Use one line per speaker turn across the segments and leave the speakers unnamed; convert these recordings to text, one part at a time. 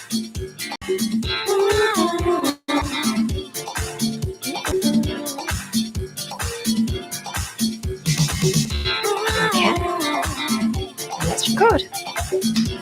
Okay, let's record.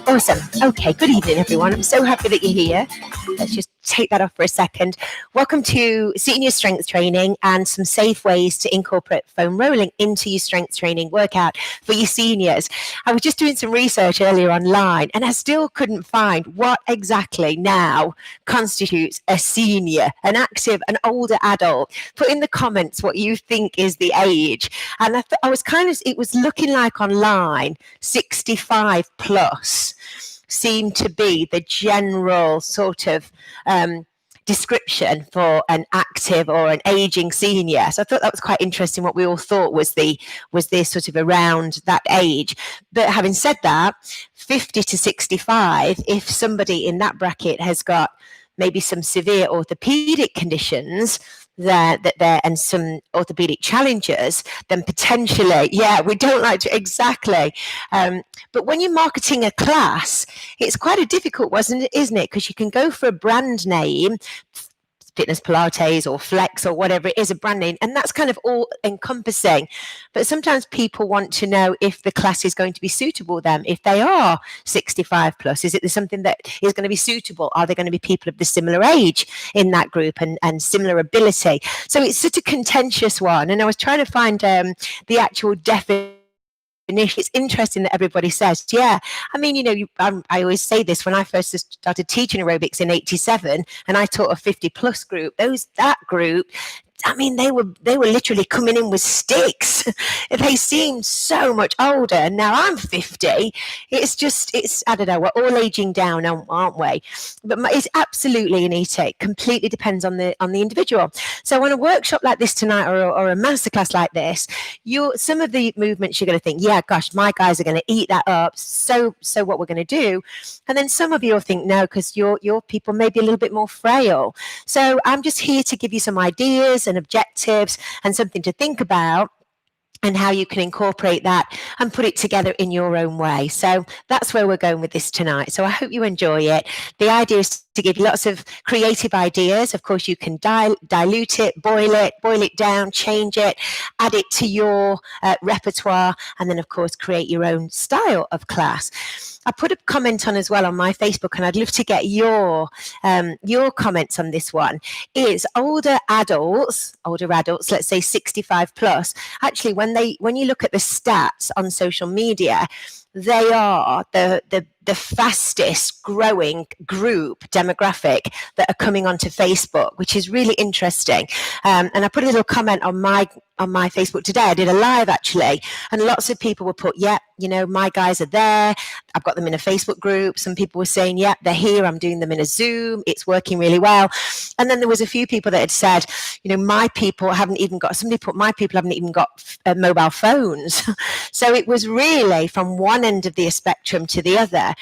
Awesome. Okay, good evening, everyone. I'm so happy that you're here. Let's just take that off for a second. Welcome to Senior Strength Training and some safe ways to incorporate foam rolling into your strength training workout for your seniors. I was just doing some research earlier online and I still couldn't find what exactly now constitutes a senior, an active, an older adult. Put in the comments what you think is the age. And I was it was looking like online 65 plus seemed to be the general sort of description for an active or an aging senior. So I thought that was quite interesting. What we all thought was this sort of around that age. But having said that, 50 to 65, if somebody in that bracket has got maybe some severe orthopedic conditions and some orthopedic challenges, then potentially, we don't like to exactly. But when you're marketing a class, it's quite a difficult one, isn't it? Because you can go for a brand name, Fitness Pilates or Flex or whatever it is, a brand name, and that's kind of all encompassing. But sometimes people want to know if the class is going to be suitable them, if they are 65 plus. Is it something that is going to be suitable? Are there going to be people of the similar age in that group and similar ability? So it's such a contentious one. And I was trying to find the actual definition. It's interesting that everybody says, I mean, I always say this, when I first started teaching aerobics in 87 and I taught a 50 plus group, that group, I mean, they were literally coming in with sticks. They seemed so much older. And now I'm 50. It's I don't know, we're all aging down, aren't we? But it's absolutely, Anita, it completely depends on the individual. So on a workshop like this tonight or a masterclass like this, some of the movements you're going to think, yeah, gosh, my guys are going to eat that up. So what we're going to do. And then some of you will think, no, because your people may be a little bit more frail. So I'm just here to give you some ideas and objectives and something to think about, and how you can incorporate that and put it together in your own way. So that's where we're going with this tonight. So I hope you enjoy it. The idea is to give you lots of creative ideas. Of course, you can dilute it, boil it down, change it, add it to your repertoire, and then, of course, create your own style of class. I put a comment on as well on my Facebook, and I'd love to get your comments on this one. Is older adults, let's say 65 plus, actually when you look at the stats on social media, they are the fastest growing group demographic that are coming onto Facebook, which is really interesting. And I put a little comment on my Facebook today. I did a live actually, and lots of people were put, my guys are there. I've got them in a Facebook group. Some people were saying, they're here. I'm doing them in a Zoom. It's working really well. And then there was a few people that had said, my people haven't even got, somebody put, my people haven't even got mobile phones. So it was really from one end of the spectrum to the other.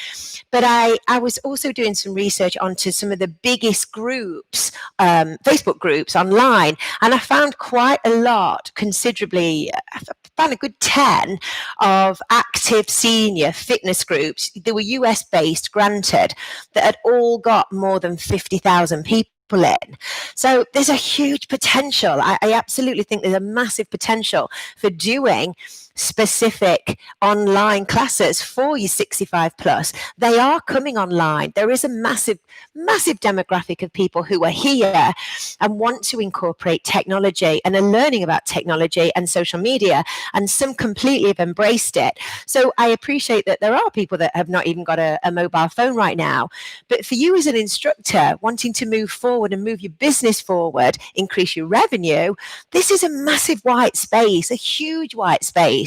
But I was also doing some research onto some of the biggest groups, Facebook groups online, and I found quite a lot, considerably, I found a good 10 of active senior fitness groups. They were US based, granted, that had all got more than 50,000 people in. So there's a huge potential. I absolutely think there's a massive potential for doing specific online classes for your 65 plus. They are coming online. There is a massive demographic of people who are here and want to incorporate technology and are learning about technology and social media, and some completely have embraced it. So I appreciate that there are people that have not even got a mobile phone right now. But for you as an instructor wanting to move forward and move your business forward, increase your revenue, this is a massive white space, a huge white space.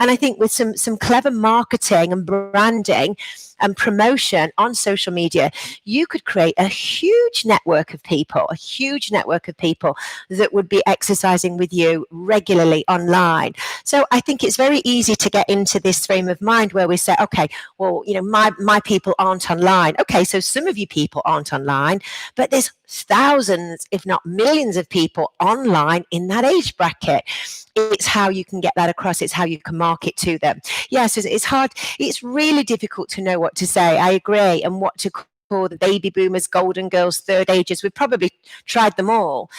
And I think with some clever marketing and branding and promotion on social media, you could create a huge network of people that would be exercising with you regularly online. So I think it's very easy to get into this frame of mind where we say, okay, well, you know, my people aren't online. Okay, so some of you people aren't online, but there's thousands, if not millions of people online in that age bracket. It's how you can get that across. It's how you can market to them. Yes, it's hard. It's really difficult to know what to say. I agree. And what to or the baby boomers, golden girls, third ages. We've probably tried them all.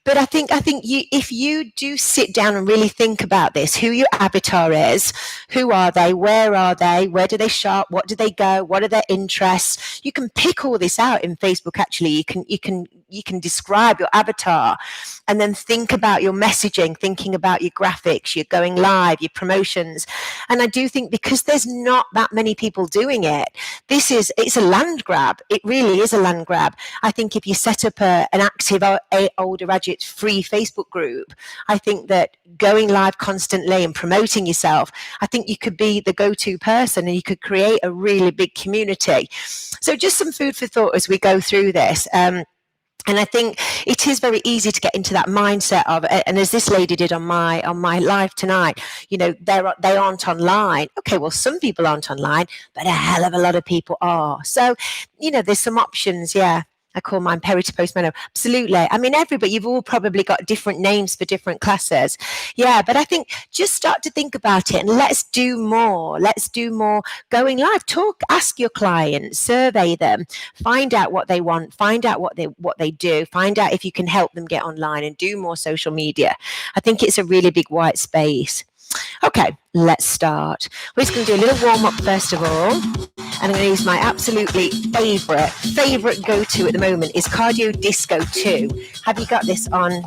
But I think if you do sit down and really think about this, who your avatar is, who are they, where do they shop, what do they go, what are their interests, you can pick all this out in Facebook. Actually, you can describe your avatar, and then think about your messaging, thinking about your graphics, your going live, your promotions. And I do think, because there's not that many people doing it, it's a land grab. It really is a land grab. I think if you set up an active older graduate free Facebook group, I think that going live constantly and promoting yourself, I think you could be the go-to person, and you could create a really big community. So just some food for thought as we go through this. And I think it is very easy to get into that mindset of, and as this lady did on my live tonight, they aren't online. Okay, well, some people aren't online, but a hell of a lot of people are. So, there's some options. Yeah. I call mine Perry to Postman. Absolutely. I mean, you've all probably got different names for different classes. Yeah, but I think just start to think about it, and let's do more. Let's do more going live. Ask your clients, survey them, find out what they want, find out what they do, find out if you can help them get online and do more social media. I think it's a really big white space. Okay, let's start. We're just going to do a little warm up first of all. And I'm going to use my absolutely favourite go-to at the moment is Cardio Disco 2. Have you got this on?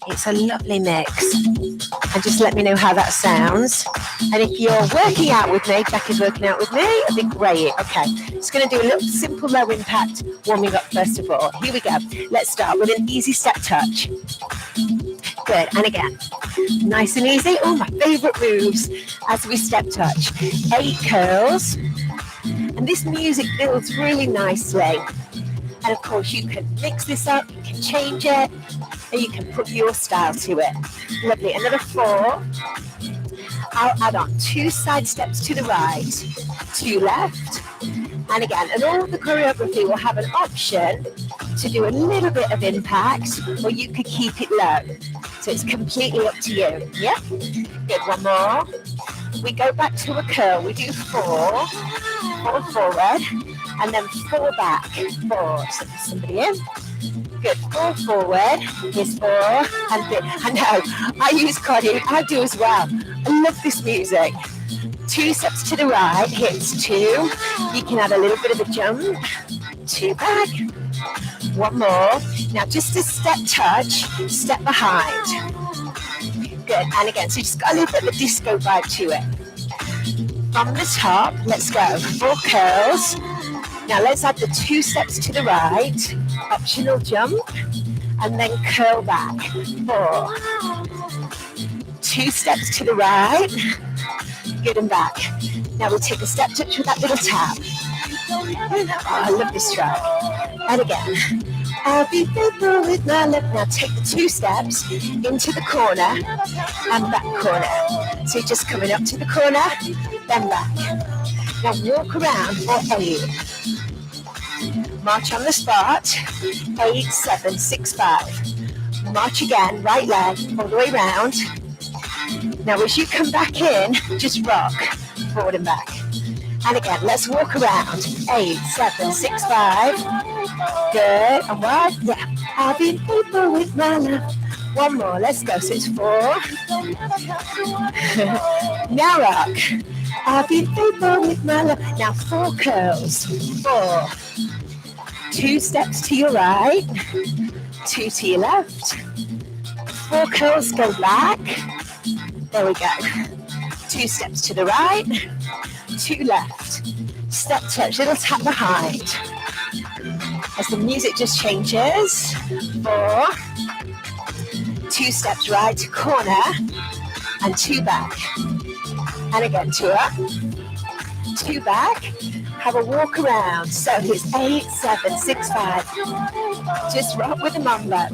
It's a lovely mix. And just let me know how that sounds. And if you're working out with me, Jackie's working out with me, it'd be great. Okay, just going to do a little simple low impact warming up first of all. Here we go. Let's start with an easy step touch. Good, and again, nice and easy. Oh, my favourite moves as we step touch. 8 curls. And this music builds really nicely. And of course, you can mix this up, you can change it, and you can put your style to it. Lovely. Another 4. I'll add on 2 side steps to the right, 2 left. And again, and all of the choreography will have an option to do a little bit of impact, or you could keep it low. So it's completely up to you. Yep. Good. One more. We go back to a curl. We do 4 forward, and then 4 back. 4. So somebody in. Good. 4 forward. Here's 4. And good. I know. I use cardio. I do as well. I love this music. 2 steps to the right. Hits 2. You can add a little bit of a jump. 2 back. 1 more. Now just a step touch. Step behind. Good. And again, so you just got a little bit of a disco vibe to it. From the top, let's go. 4 curls. Now let's add the 2 steps to the right. Optional jump. And then curl back. 4. 2 steps to the right. Good, and back. Now we'll take a step touch with that little tap. Oh, I love this track. And again. I'll be faithful with my love. Now take the 2 steps into the corner and back corner. So you're just coming up to the corner, then back. Now walk around for 8. March on the spot. 8, 7, 6, 5. March again, right leg all the way round. Now as you come back in, just rock forward and back. And again, let's walk around. 8, 7, 6, 5. Good. And 1. Yeah. I'll be faithful with my love. 1 more. Let's go. So it's 4. Now rock. I'll be faithful with my love. Now 4 curls. 4. 2 steps to your right. 2 to your left. 4 curls. Go back. There we go. 2 steps to the right. 2 left. Step touch. Little tap behind. As the music just changes. 4. 2 steps right to corner. And 2 back. And again, 2 up. 2 back. Have a walk around. So here's 8, 7, 6, 5. Just rock with the mambo.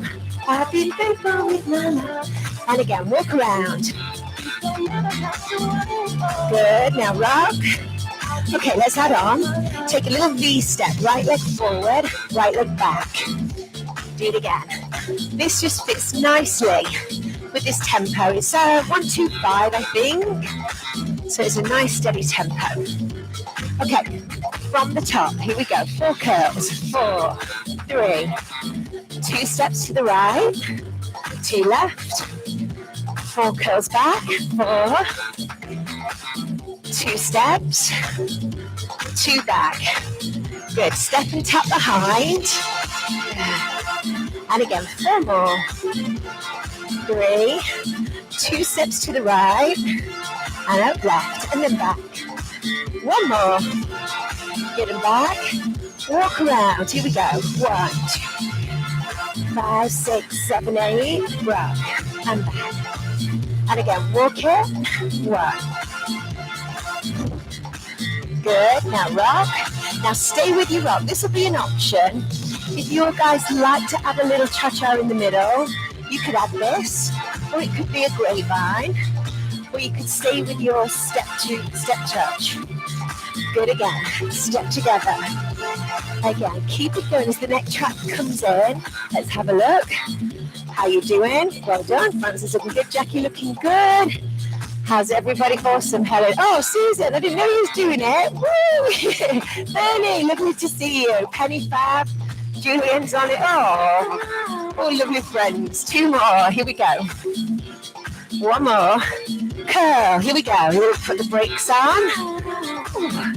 I've been faithful with my love. And again, walk around. Good. Now rock. Okay, let's add on. Take a little V step. Right leg forward, right leg back. Do it again. This just fits nicely with this tempo. It's 1, 2, 5, I think. So it's a nice steady tempo. Okay, from the top. Here we go. 4 curls. 4, 3. 2 steps to the right. 2 left. 4 curls back. 4. 2 steps. 2 back. Good. Step and tap behind. And again, 4 more. 3. 2 steps to the right. And out left. And then back. 1 more. Get them back. Walk around. Here we go. 1, 2, 5, 6, 7, 8. Rock. And back. And again, walk it. 1. Good. Now rock. Now stay with your rock. This will be an option. If you guys like to add a little cha-cha in the middle, you could add this, or it could be a grapevine, or you could stay with your step touch. Good again. Step together. Again, keep it going as the next track comes in. Let's have a look. How you doing? Well done. Francis looking good. Jackie looking good. How's everybody? Awesome. Helen. Oh, Susan, I didn't know you was doing it. Woo! Bernie, lovely to see you. Penny Fab. Julian's on it. Oh, lovely friends. 2 more. Here we go. 1 more. Curl. Here we go. We'll put the brakes on. Ooh.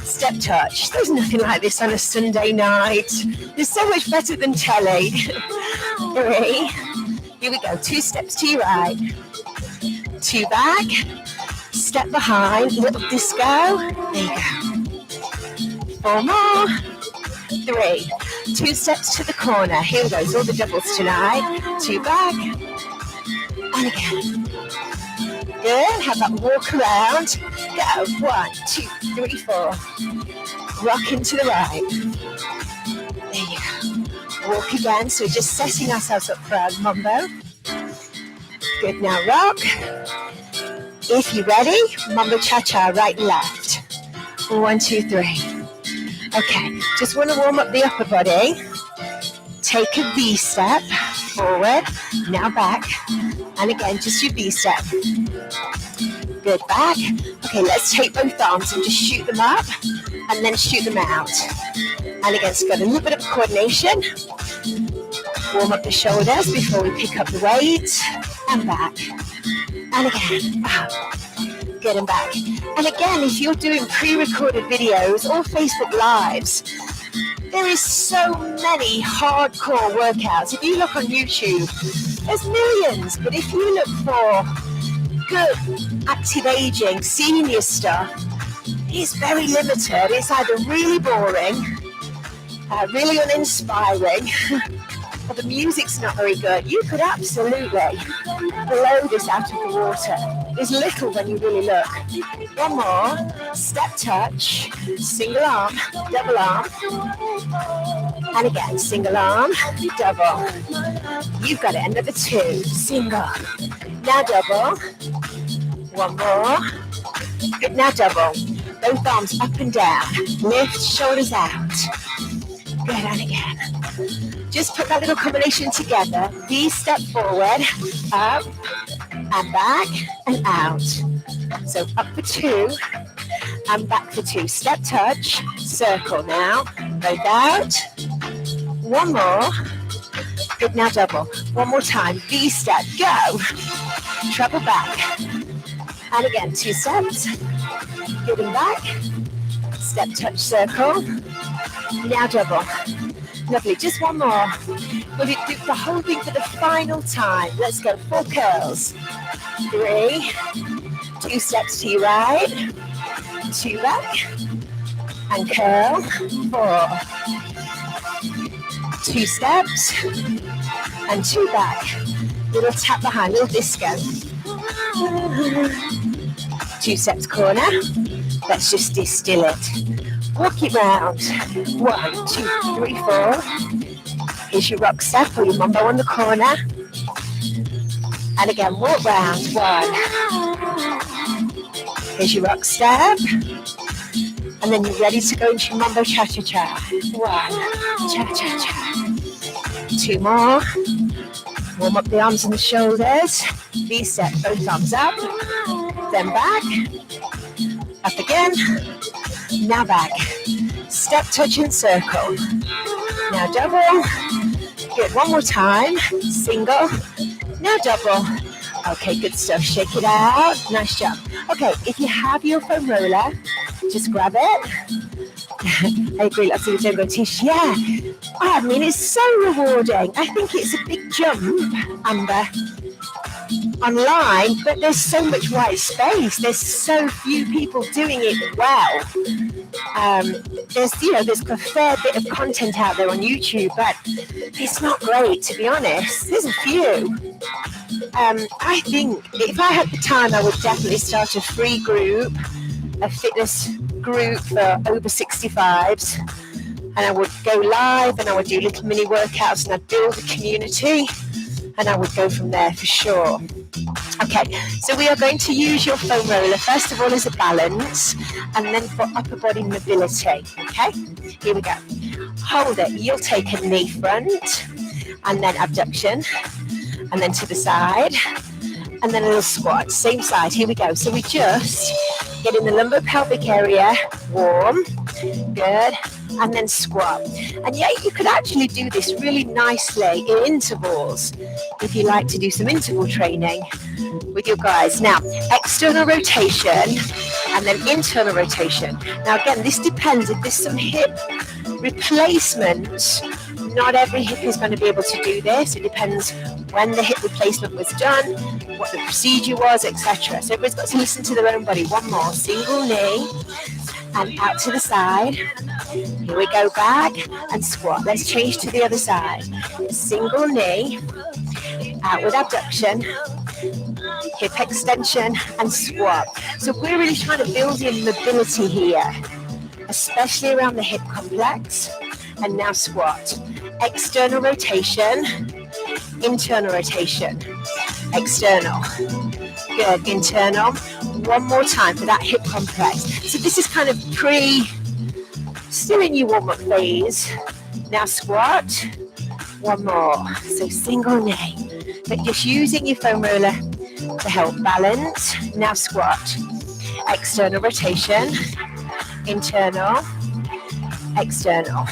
Step touch. There's nothing like this on a Sunday night. It's so much better than telly. 3. Here we go. 2 steps to your right. 2 back. Step behind. Little disco. There you go. 4 more. 3. 2 steps to the corner. Here we go. It's all the doubles tonight. 2 back. And again. Good. Have that walk around. Go. 1, 2, 3, 4. Rock into the right. There you go. Walk again. So we're just setting ourselves up for our mambo. Good. Now rock. If you're ready, mambo cha-cha, right and left. 1, 2, 3. Okay. Just want to warm up the upper body. Take a V step forward. Now back. And again, just your V step. Good, back. Okay, let's take both arms and just shoot them up and then shoot them out. And again, so got a little bit of coordination. Warm up the shoulders before we pick up the weight. And back. And again, up. Good, and back. And again, if you're doing pre-recorded videos or Facebook Lives, there is so many hardcore workouts. If you look on YouTube, there's millions. But if you look for good active aging, senior stuff, it's very limited. It's either really boring, really uninspiring, or the music's not very good. You could absolutely blow this out of the water. There's little when you really look. 1 more. Step touch. Single arm. Double arm. And again, single arm. Double. You've got it. Another 2. Single. Now double. 1 more. Good. Now double. Both arms up and down. Lift. Shoulders out. Good. And again. Just put that little combination together. V step forward, up, and back, and out. So up for 2, and back for 2. Step touch, circle now. Both out. 1 more. Good, now double. 1 more time. V step, go. Treble back. And again, 2 steps. Good, and back. Step touch, circle. Now double. Lovely, just 1 more. We'll do the whole thing for the final time. Let's go. 4 curls. 3. 2 steps to your right. 2 back. And curl. 4. 2 steps. And 2 back. Little tap behind, little disco. 2 steps corner. Let's just distill it. Walk it round. 1, 2, 3, 4. Here's your rock step or your mambo on the corner. And again, walk round. 1. Here's your rock step. And then you're ready to go into your mambo cha-cha-cha. 1. Cha-cha-cha. 2 more. Warm up the arms and the shoulders. V-step, both arms up. Then back. Up again. Now back. Step, touch and circle. Now double. Good, one more time. Single. Now double. Okay, good stuff. Shake it out. Nice job. Okay, if you have your foam roller, just grab it. I agree, lots of the jungle Tish. Yeah. I mean, it's so rewarding. I think it's a big jump, Amber, online, but there's so much white space. There's so few people doing it well. There's a fair bit of content out there on YouTube, but it's not great, to be honest. There's a few. I think if I had the time, I would definitely start a free group, a fitness group for over 65s, and I would go live and I would do little mini workouts and I'd build a community, and I would go from there for sure. Okay, so we are going to use your foam roller first of all as a balance, and then for upper body mobility. Okay, here we go. Hold it. You'll take a knee front, and then abduction, and then to the side, and then a little squat. Same side. Here we go. So we just get in the lumbar-pelvic area, warm, good, and then squat. And yeah, you could actually do this really nicely in intervals if you like to do some interval training with your guys. Now, external rotation and then internal rotation. Now, again, this depends if there's some hip replacement. Not every hip is going to be able to do this. It depends when the hip replacement was done, what the procedure was, etc. So everybody's got to listen to their own body. One more, single knee and out to the side. Here we go, back and squat. Let's change to the other side. Single knee, out with abduction, hip extension and squat. So we're really trying to build in mobility here, especially around the hip complex. And now squat. External rotation, internal rotation, external. Good, internal. One more time for that hip complex. So this is kind of still in your warm-up phase. Now squat. One more. So single knee, but just using your foam roller to help balance. Now squat. External rotation, internal, external,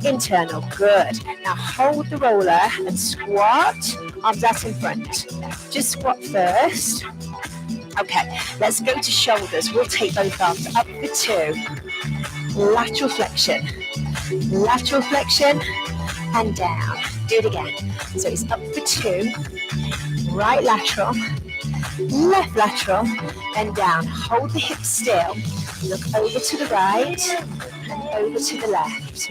internal. Good. Now hold the roller and squat. Arms out in front. Just squat first. Okay, let's go to shoulders. We'll take both arms up for 2. Lateral flexion, and down. Do it again. So it's up for 2. Right lateral, left lateral, and down. Hold the hips still. Look over to the right and over to the left.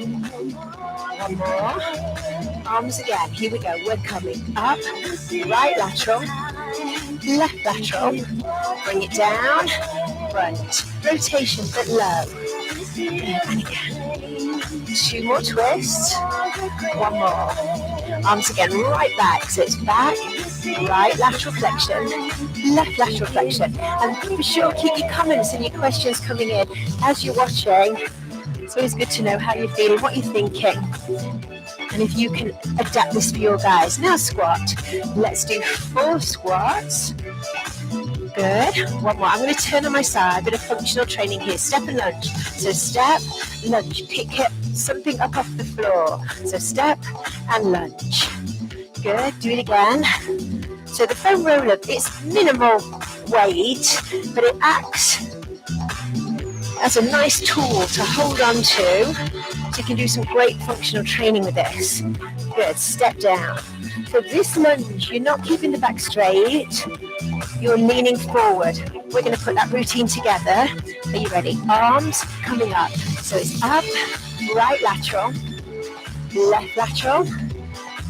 One more. Arms again. Here we go. We're coming up. Right lateral, left lateral. Bring it down. Front. Rotation, but low. And again. 2 more twists. One more. Arms again. Right back. So it's back. Right lateral flexion, left lateral flexion. And for sure, keep your comments and your questions coming in as you're watching. It's always good to know how you're feeling, what you're thinking, and if you can adapt this for your guys. Now squat. Let's do 4 squats. Good. One more. I'm going to turn on my side. A bit of functional training here. Step and lunge. So step, lunge. Pick something up off the floor. So step and lunge. Good. Do it again. So the foam roller, it's minimal weight, but it acts as a nice tool to hold on to. So you can do some great functional training with this. Good. Step down. For this lunge, you're not keeping the back straight. You're leaning forward. We're going to put that routine together. Are you ready? Arms coming up. So it's up, right lateral, left lateral.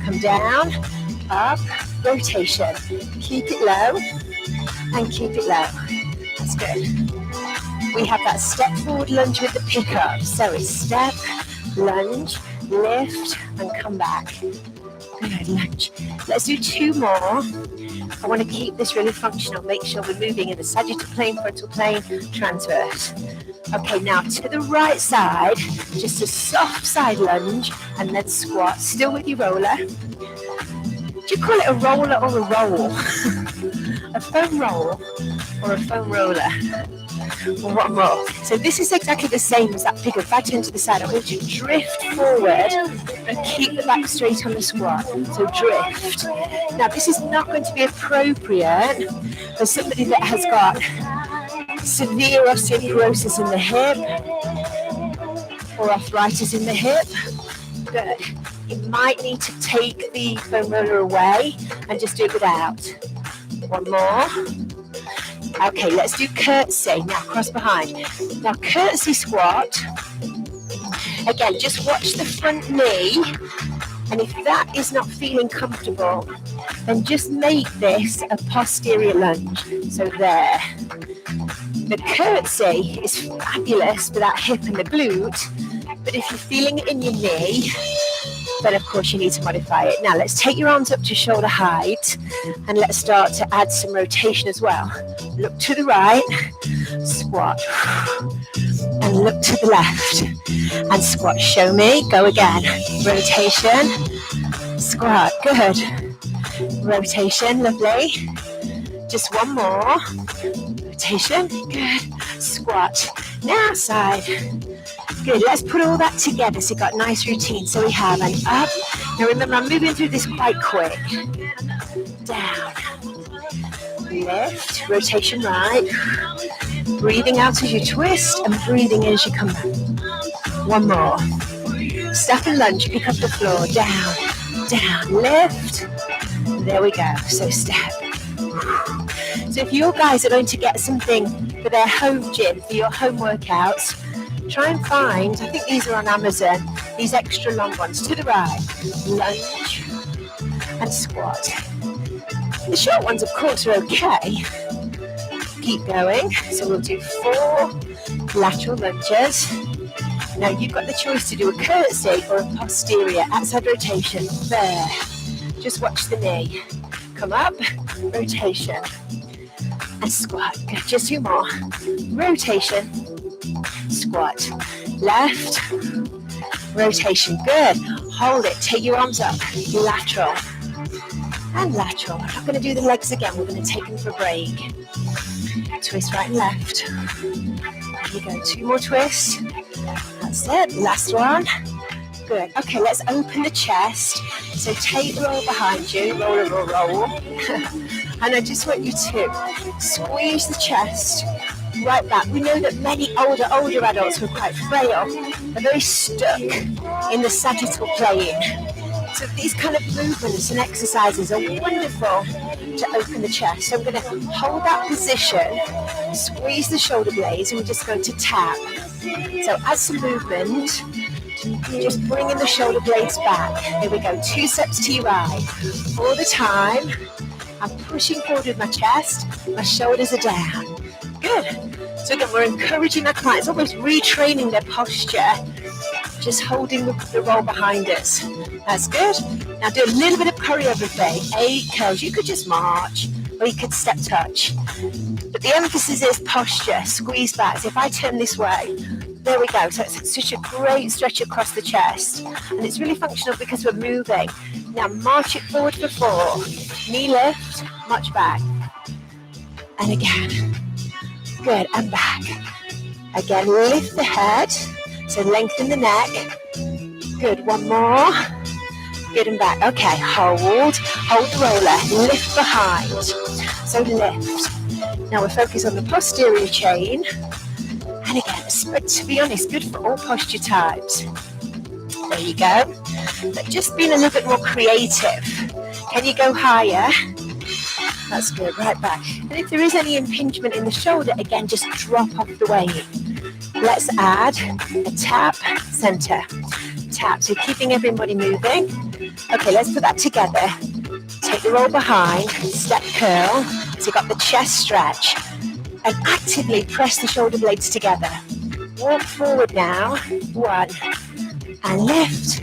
Come down, up, rotation. Keep it low and keep it low. That's good. We have that step forward lunge with the pickup. So it's step, lunge, lift, and come back. Good, lunge. Let's do 2 more. I want to keep this really functional. Make sure we're moving in the sagittal plane, frontal plane, transverse. Okay, now to the right side, just a soft side lunge, and then squat. Still with your roller. Do you call it a roller or a roll? A foam roll or a foam roller? One more. So this is exactly the same as that figure. If I turn to the side, I'm going to drift forward and keep the back straight on the squat. So drift. Now this is not going to be appropriate for somebody that has got severe osteoporosis in the hip or arthritis in the hip. Good. You might need to take the foam roller away and just do it without. One more. Okay, let's do curtsy. Now cross behind. Now curtsy squat. Again, just watch the front knee. And if that is not feeling comfortable, then just make this a posterior lunge. So there. The curtsy is fabulous for that hip and the glute. But if you're feeling it in your knee, then of course you need to modify it. Now let's take your arms up to shoulder height and let's start to add some rotation as well. Look to the right, squat, and look to the left, and squat. Show me, go again. Rotation, squat, good. Rotation, lovely. Just one more. Rotation, good. Squat, now side. Good, let's put all that together so you've got a nice routine. So we have an up. Now remember, I'm moving through this quite quick. Down. Lift, rotation right. Breathing out as you twist and breathing in as you come back. One more. Step and lunge, pick up the floor. Down, down, lift. There we go. So step. So if your guys are going to get something for their home gym, for your home workouts, try and find, I think these are on Amazon, these extra long ones. To the right, lunge and squat. The short ones, of course, are okay. Keep going. So we'll do 4 lateral lunges. Now you've got the choice to do a curtsy or a posterior outside rotation. There. Just watch the knee. Come up, rotation, and squat. Good. Just 2 more. Rotation, squat, left, rotation. Good. Hold it. Take your arms up. Lateral and lateral. I'm not going to do the legs again. We're going to take them for a break. Twist right and left. There you go. 2 more twists. That's it. Last one. Good. Okay, let's open the chest. So take the roll behind you. Roll, roll, roll. And I just want you to squeeze the chest right back. We know that many older adults who are quite frail are very stuck in the sagittal plane. So these kind of movements and exercises are wonderful to open the chest. So I'm going to hold that position, squeeze the shoulder blades, and we're just going to tap. So add some movement. Just bringing the shoulder blades back. Here we go. 2 steps to your right. All the time, I'm pushing forward with my chest. My shoulders are down. Good. So again, we're encouraging our clients, almost retraining their posture, just holding the roll behind us. That's good. Now do a little bit of choreography. 8 curls. You could just march, or you could step touch. But the emphasis is posture. Squeeze back. So if I turn this way, there we go. So it's such a great stretch across the chest. And it's really functional because we're moving. Now march it forward for 4. Knee lift, march back. And again. Good, and back. Again, lift the head. So lengthen the neck. Good, 1 more. Good, and back. Okay, hold the roller. Lift behind. So lift. Now we're focused on the posterior chain. And again, to be honest, good for all posture types. There you go. But just being a little bit more creative. Can you go higher? That's good, right back. And if there is any impingement in the shoulder, again, just drop off the weight. Let's add a tap, center, tap. So keeping everybody moving. Okay, let's put that together. Take the roll behind, step curl. So you've got the chest stretch. And actively press the shoulder blades together. Walk forward now. 1. And lift.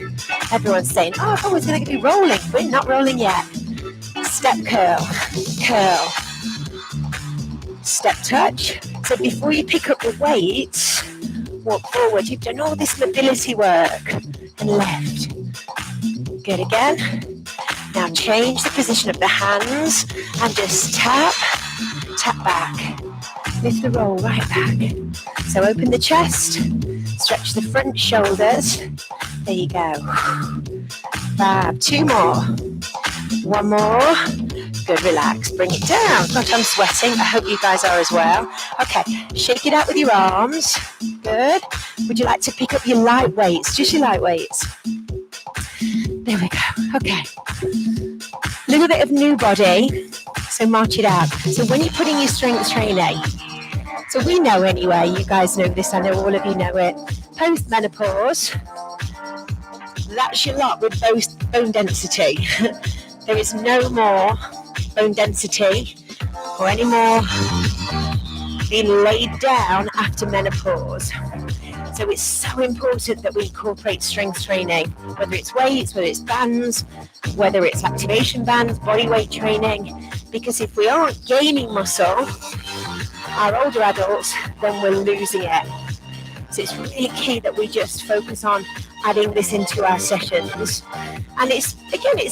Everyone's saying, oh, I thought we were going to be rolling. We're not rolling yet. Step curl. Curl. Step touch. So before you pick up the weights, walk forward. You've done all this mobility work. And lift. Good again. Now change the position of the hands and just tap, tap back. lift the roll right back. So open the chest, stretch the front shoulders. There you go. Fab. 2 more. 1 more. Good, relax. Bring it down. God, I'm sweating. I hope you guys are as well. Okay, shake it out with your arms. Good. Would you like to pick up your light weights? Just your light weights. There we go. Okay. A little bit of new body. So march it out. So when you're putting your strength training, so we know anyway, you guys know this, I know all of you know it. Post-menopause, that's your lot with bone density. There is no more bone density or any more being laid down after menopause. So it's so important that we incorporate strength training, whether it's weights, whether it's bands, whether it's activation bands, body weight training, because if we aren't gaining muscle, our older adults, then we're losing it. So it's really key that we just focus on adding this into our sessions. And it's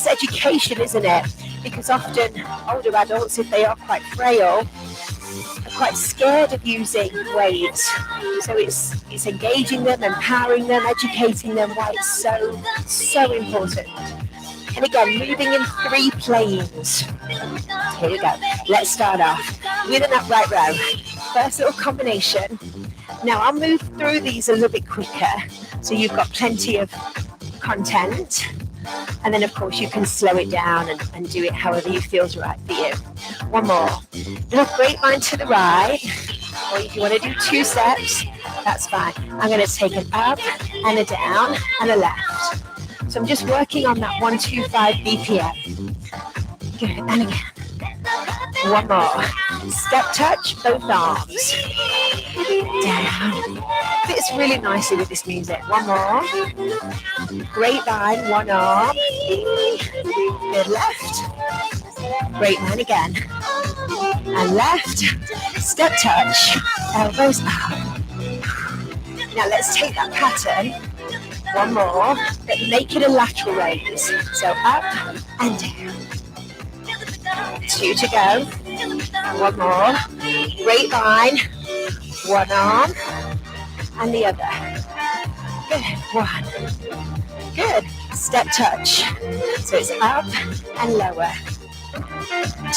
education, isn't it? Because often older adults, if they are quite frail, are quite scared of using weights. So it's engaging them, empowering them, educating them why it's so important. And again, moving in 3 planes. Here we go. Let's start off with an upright row. First little combination. Now I'll move through these a little bit quicker, so you've got plenty of content. And then of course you can slow it down and do it however you feels right for you. 1 more. Little grapevine to the right, or if you want to do 2 steps, that's fine. I'm going to take an up and a down and a left. So I'm just working on that 125 BPM. Good, and again. 1 more. Step touch, both arms. Down. Fits really nicely with this music. 1 more. Grapevine, 1 arm. Good, left. Grapevine again. And left. Step touch. Elbows up. Now let's take that pattern. 1 more. But make it a lateral raise. So up and down. 2 to go. 1 more. Grapevine. 1 arm. And the other. Good. 1. Good. Step touch. So it's up and lower.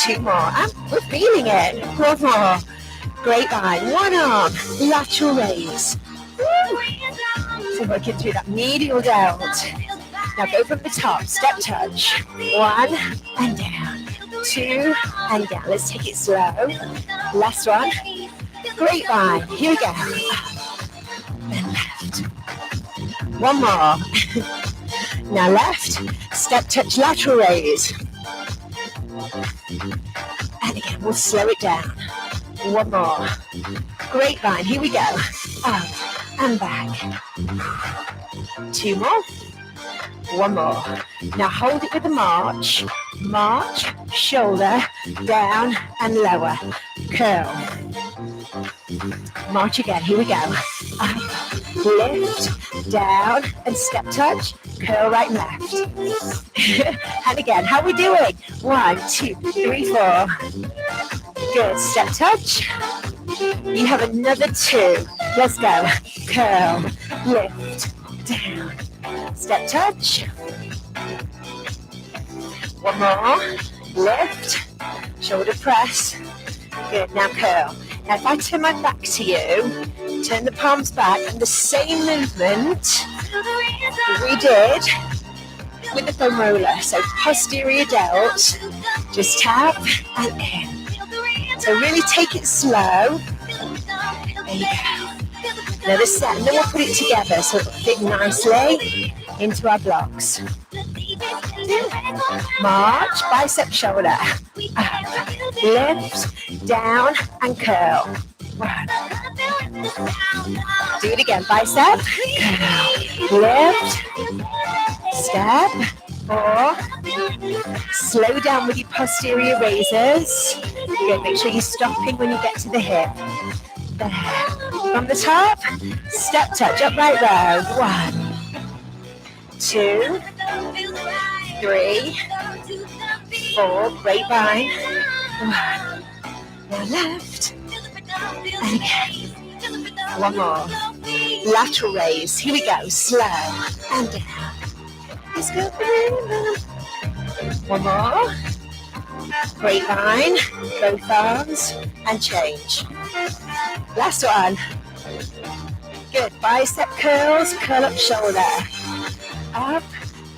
2 more. And we're feeling it. 1 more. Grapevine. 1 arm. Lateral raise. Woo. So working through that medial delt. Now go from the top. Step touch. 1 and down. 2 and down. Let's take it slow. Last one. Grapevine. Here we go. Up and left. 1 more. Now left. Step touch lateral raise. And again, we'll slow it down. 1 more. Grapevine. Here we go. Up and back. 2 more. 1 more. Now hold it with the march. March, shoulder, down and lower. Curl. March again. Here we go. Up, lift, down and step touch. Curl right and left. And again, how are we doing? 1, 2, 3, 4. Good. Step touch. You have another 2. Let's go. Curl, lift, down. Step touch. 1 more. Lift. Shoulder press. Good. Now curl. Now if I turn my back to you, turn the palms back, and the same movement we did with the foam roller. So posterior delt, just tap and in. So really take it slow. There you go. Another set, and then we'll put it together so it'll fit nicely into our blocks. March, bicep, shoulder. Up, lift, down, and curl. 1. Do it again. Bicep, curl, lift, step. 4. Slow down with your posterior raises. Good. Make sure you're stopping when you get to the hip. There. From the top, step touch, upright row. 1, 2, 3, 4. Grapevine. 1. Now left. And again. One more. Lateral raise. Here we go. Slow and down. Let's go. One more. Grapevine. Both arms and change. Last one. Good. Bicep curls. Curl up shoulder. Up,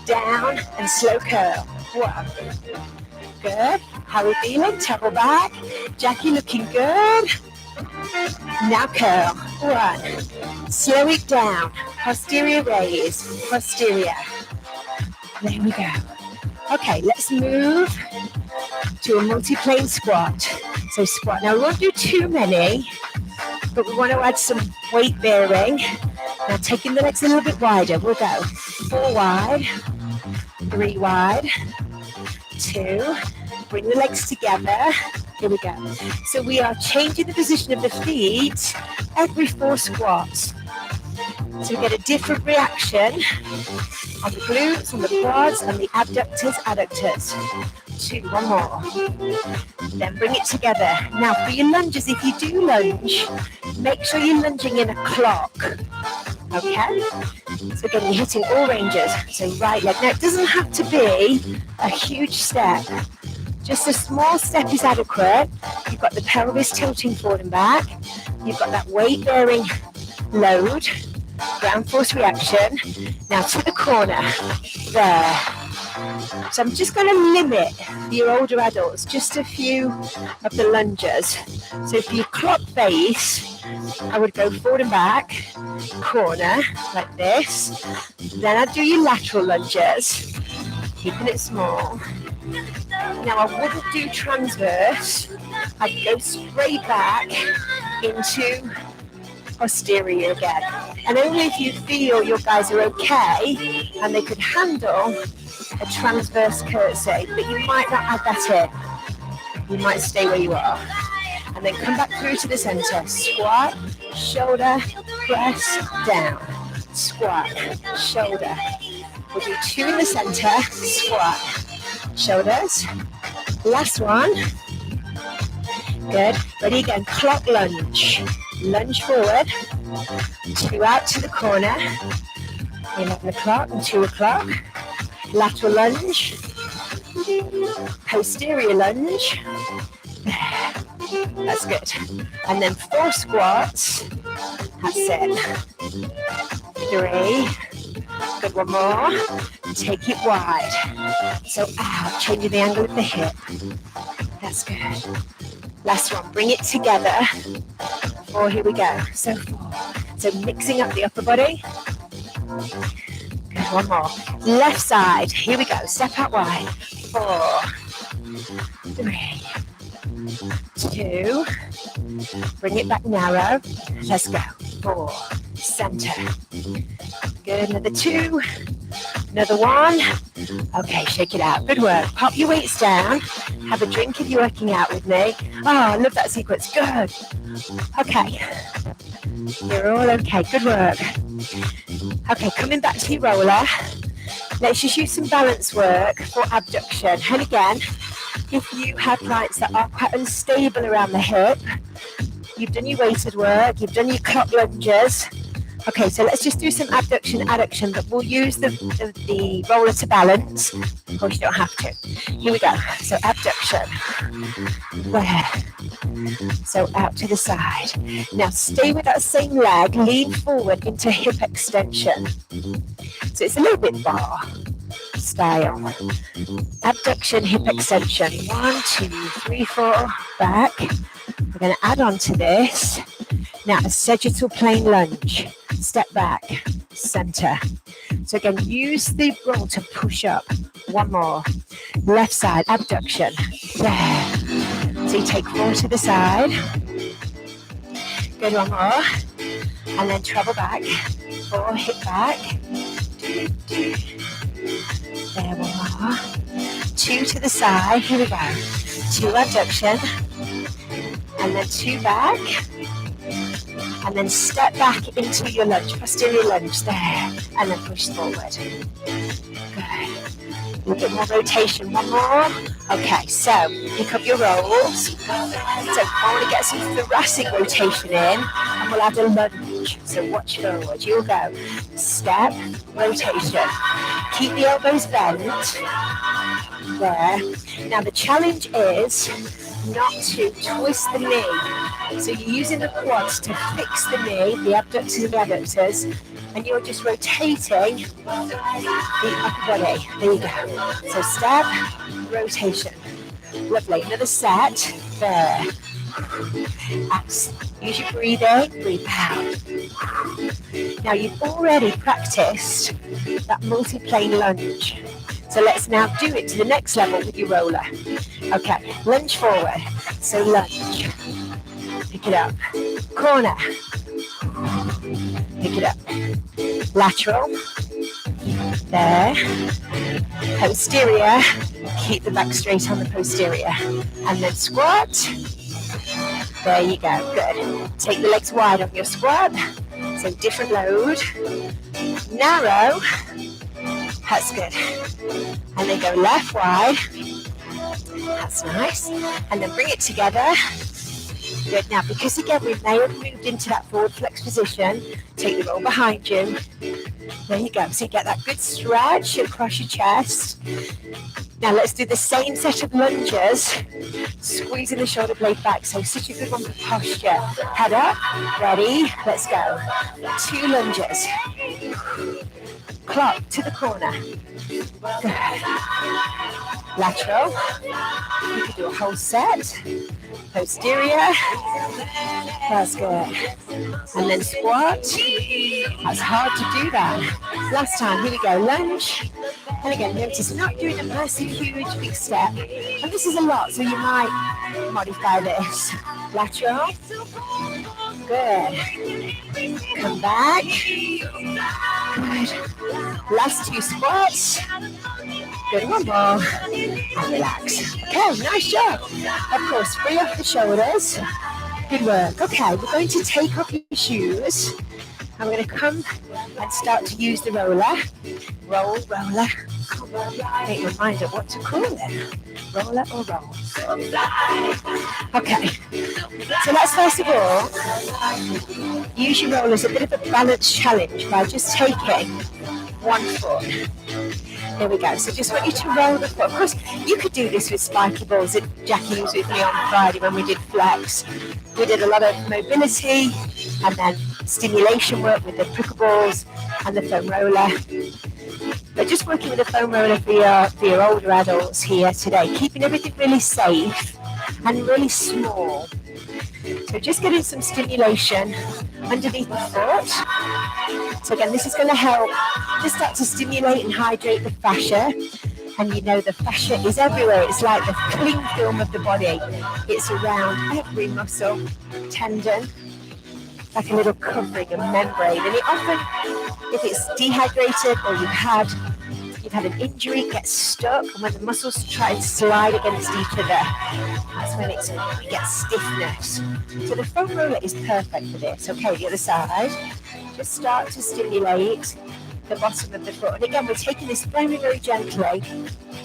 down, and slow curl. One. Good. How are we feeling? Toggle back. Jackie looking good. Now curl. One. Slow it down. Posterior raise. Posterior. There we go. Okay, let's move to a multi-plane squat. So squat. Now we won't do too many, but we want to add some weight bearing. Now taking the legs a little bit wider. We'll go 4 wide, 3 wide, 2. Bring the legs together. Here we go. So we are changing the position of the feet every 4 squats. So we get a different reaction on the glutes, on the quads, and the abductors, adductors. 2, 1 more. Then bring it together. Now for your lunges, if you do lunge, make sure you're lunging in a clock. Okay? So again, you're hitting all ranges. So right leg. Now it doesn't have to be a huge step. Just a small step is adequate. You've got the pelvis tilting forward and back. You've got that weight bearing load. Ground force reaction. Now to the corner. There. So I'm just going to limit your older adults, just a few of the lunges. So if you clock face, I would go forward and back, corner, like this. Then I'd do your lateral lunges, keeping it small. Now I wouldn't do transverse. I'd go straight back into posterior again. And only if you feel your guys are okay and they could handle a transverse curtsy, but you might not add that in. You might stay where you are. And then come back through to the center. Squat, shoulder, press, down. Squat, shoulder. We'll do 2 in the center. Squat, shoulders. Last one. Good. Ready again. Clock lunge. Lunge forward. 2 out to the corner. 11 o'clock and 2 o'clock. Lateral lunge. Posterior lunge. That's good. And then 4 squats. That's it. 3. Good, 1 more. Take it wide. So out, changing the angle of the hip. That's good. Last one, bring it together. 4, here we go. So 4. So mixing up the upper body. Good, 1 more. Left side, here we go. Step out wide. 4, 3, 2. Bring it back narrow. Let's go. 4, center. Good, another 2. Another 1. Okay, shake it out. Good work. Pop your weights down. Have a drink if you're working out with me. Oh, I love that sequence. Good. Okay. You're all okay. Good work. Okay, coming back to your roller. Let's just use some balance work for abduction. And again, if you have clients that are quite unstable around the hip, you've done your weighted work, you've done your clock lunges. Okay, so let's just do some abduction, adduction, but we'll use the roller to balance. Of course, you don't have to. Here we go. So abduction. Where? So out to the side. Now stay with that same leg, lean forward into hip extension. So it's a little bit bar style. Abduction, hip extension. 1, 2, 3, 4, back. We're going to add on to this. Now a sagittal plane lunge. Step back, center. So again, use the roll to push up. 1 more. Left side, abduction. There. So you take 4 to the side. Good, 1 more. And then travel back. 4, hip back. There, 1 more. 2 to the side. Here we go. 2 abduction. And then 2 back. and then step back into your lunge, posterior lunge there, and then push forward. Good. A little bit more rotation, one more. Okay, so pick up your rolls. So I want to get some thoracic rotation in, and we'll add a lunge. So watch forward, you'll go step, rotation. Keep the elbows bent, there. Now the challenge is not to twist the knee. So you're using the quads to fix the knee, the abductors and the adductors, and you're just rotating the upper body. There you go. So step, rotation. Lovely. Another set. There. Use your breathing. Breathe out. Now you've already practiced that multi-plane lunge. So let's now do it to the next level with your roller. Okay, lunge forward. So lunge. Pick it up. Corner. Pick it up. Lateral. There. Posterior. Keep the back straight on the posterior. And then squat. There you go. Good. Take the legs wide on your squat. So different load. Narrow. That's good. And then go left wide. That's nice. And then bring it together. Good. Now, because again, we may have moved into that forward flex position, take the roll behind you. There you go. So you get that good stretch across your chest. Now let's do the same set of lunges, squeezing the shoulder blade back. So such a good one for posture. Head up, ready, let's go. 2 lunges. Clock to the corner. Good. Lateral. You can do a whole set. Posterior. That's good. And then squat. That's hard to do that. Last time, here we go. Lunge. And again, notice not doing a massive, huge, big step. And this is a lot, so you might modify this. Lateral. Good. Come back. Good. Last 2 squats. Good, one more. And relax. Okay, nice job. Of course, free off the shoulders. Good work. Okay, we're going to take off your shoes. And we're going to come and start to use the roller. Roll, roller. Make your mind up what to call it. Roller or roll. Okay. So let's first of all use your roll as a bit of a balance challenge by just taking 1 foot. There we go. So just want you to roll the foot. Of course, you could do this with spiky balls that Jackie was with me on Friday when we did flex. We did a lot of mobility and then stimulation work with the prickle balls and the foam roller. But just working with the foam roller for your older adults here today, keeping everything really safe and really small. So just getting some stimulation underneath the foot. So again, this is going to help just start to stimulate and hydrate the fascia. And you know the fascia is everywhere. It's like the cling film of the body. It's around every muscle, tendon, like a little covering, a membrane. And it often, if it's dehydrated or you've had an injury, it gets stuck, and when the muscles try and slide against each other, that's when you get stiffness. So the foam roller is perfect for this. Okay, the other side. Just start to stimulate the bottom of the foot. And again, we're taking this very, very gently.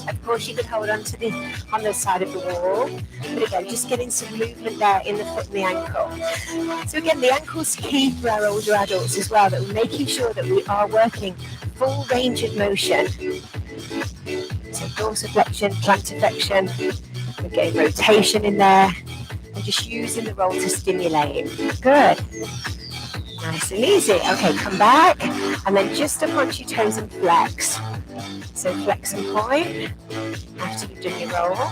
Of course, you can hold on to on the side of the wall. But again, just getting some movement there in the foot and the ankle. So again, the ankle's key for our older adults as well, that we're making sure that we are working full range of motion. So dorsiflexion, plantarflexion, we're getting rotation in there, and just using the roll to stimulate. Good. Nice and easy. Okay, come back, and then just up onto your toes and flex. So flex and point after you've done your roll.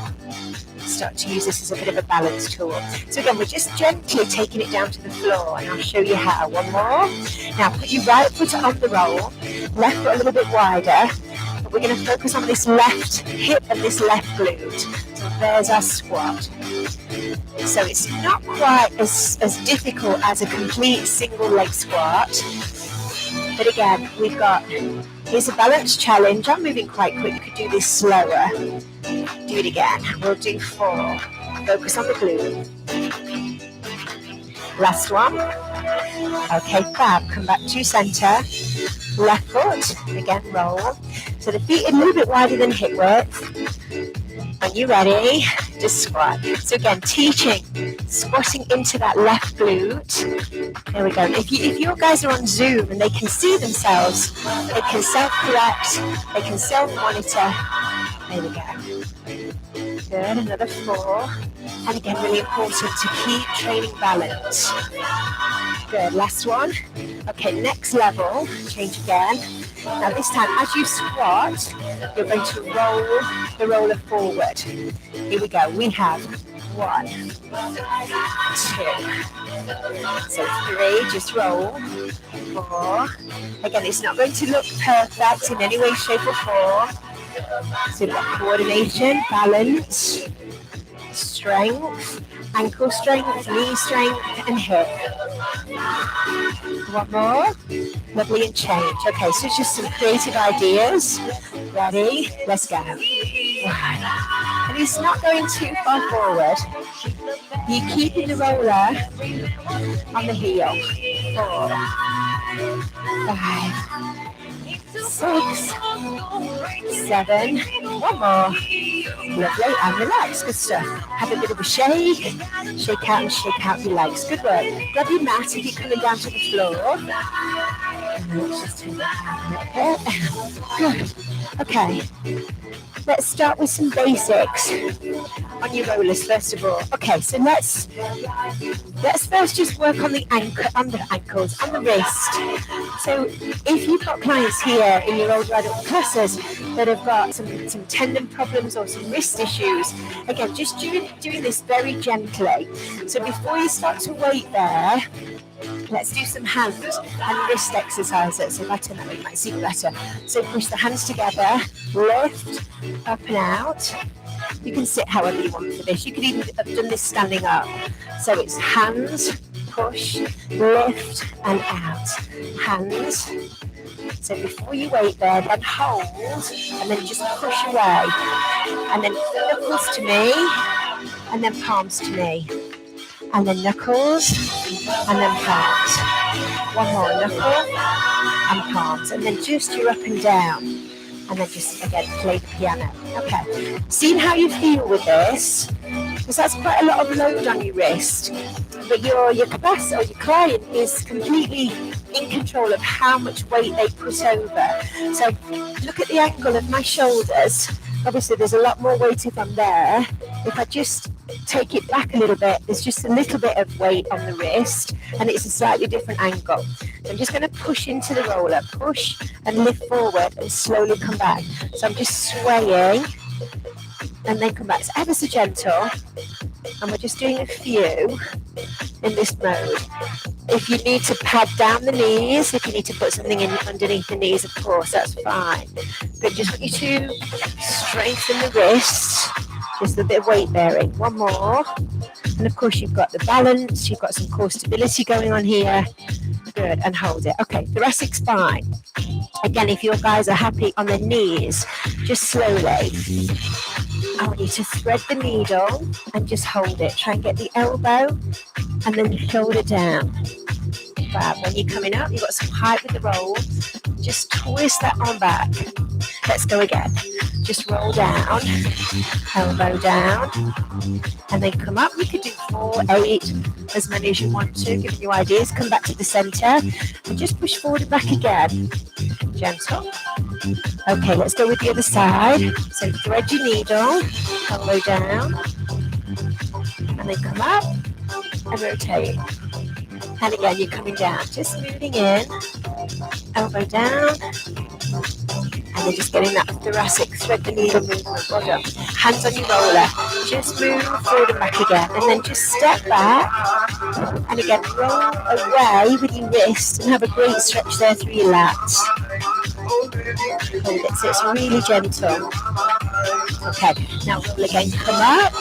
Start to use this as a bit of a balance tool. So again, we're just gently taking it down to the floor, and I'll show you how. One more. Now put your right foot on the roll, left foot a little bit wider. But we're going to focus on this left hip and this left glute. So there's our squat. So it's not quite as difficult as a complete single leg squat. But again, here's a balance challenge. I'm moving quite quick. You could do this slower. Do it again. We'll do 4. Focus on the glute. Last one. Okay, fab. Come back to center. Left foot, again, roll. So the feet are a little bit wider than hip width. When you're ready, just squat. So again, teaching, squatting into that left glute. There we go. If your guys are on Zoom and they can see themselves, they can self-correct, they can self-monitor. There we go. Good, another 4. And again, really important to keep training balance. Good, last one. Okay, next level, change again. Now this time, as you squat, you're going to roll the roller forward. Here we go. We have 1, 2. So 3, just roll. 4. Again, it's not going to look perfect in any way, shape or form. So you've got coordination, balance, strength, ankle strength, knee strength, and hip. 1 more. Lovely, and change. Okay, so it's just some creative ideas. Ready? Let's go. 1. And it's not going too far forward. You're keeping the roller on the heel. 4, 5, 6, 7. 1 more. Lovely, and relax. Good stuff. Have a bit of a shake. Shake out and shake out your legs. Good work. Grab your mat if you're coming down to the floor. And let's just turn that down a little bit. Good. Okay. Let's start with some basics on your rollers first of all. Okay, so let's first just work on the ankles, on the wrist. So if you've got clients here in your older adult classes that have got some tendon problems or some wrist issues, again, just doing this very gently. So before you start to weight there, let's do some hands and wrist exercises. If I turn that way, you might see it better. So push the hands together, lift, up and out. You can sit however you want for this. You could even have done this standing up. So it's hands, push, lift, and out. Hands. So before you weight there, then hold, and then just push away. And then knuckles to me, and then palms to me. And then knuckles, and then palms. 1 more, knuckle, and palms. And then just your up and down. And then just, again, play the piano. Okay. Seeing how you feel with this, because that's quite a lot of load on your wrist. But your class or your client is completely in control of how much weight they put over. So look at the angle of my shoulders. Obviously, there's a lot more weight if I'm there. If I just take it back a little bit, there's just a little bit of weight on the wrist, and it's a slightly different angle. So I'm just going to push into the roller, push and lift forward and slowly come back. So I'm just swaying and then come back. It's ever so gentle, and we're just doing a few in this mode. If you need to pad down the knees, if you need to put something in underneath the knees, of course, that's fine. But just want you to strengthen the wrists, just a bit of weight bearing. 1 more. And of course, you've got the balance, you've got some core stability going on here. Good, and hold it. Okay, thoracic spine. Again, if your guys are happy on their knees, just slowly. I want you to thread the needle and just hold it. Try and get the elbow and then shoulder down. Fab. When you're coming up, you've got some height with the roll. Just twist that arm back. Let's go again. Just roll down, elbow down, and then come up. You could do 4, 8, as many as you want to, giving you ideas. Come back to the center and just push forward and back again. Gentle. Okay, let's go with the other side. So thread your needle, elbow down, and then come up and rotate. And again, you're coming down, just moving in, elbow down, and then just getting that thoracic thread the needle movement. Well done. Hands on your roller, just move forward and back again, and then just step back, and again, roll away with your wrist, and have a great stretch there through your lats. Hold it, so it's really gentle. Okay, now roll again, come up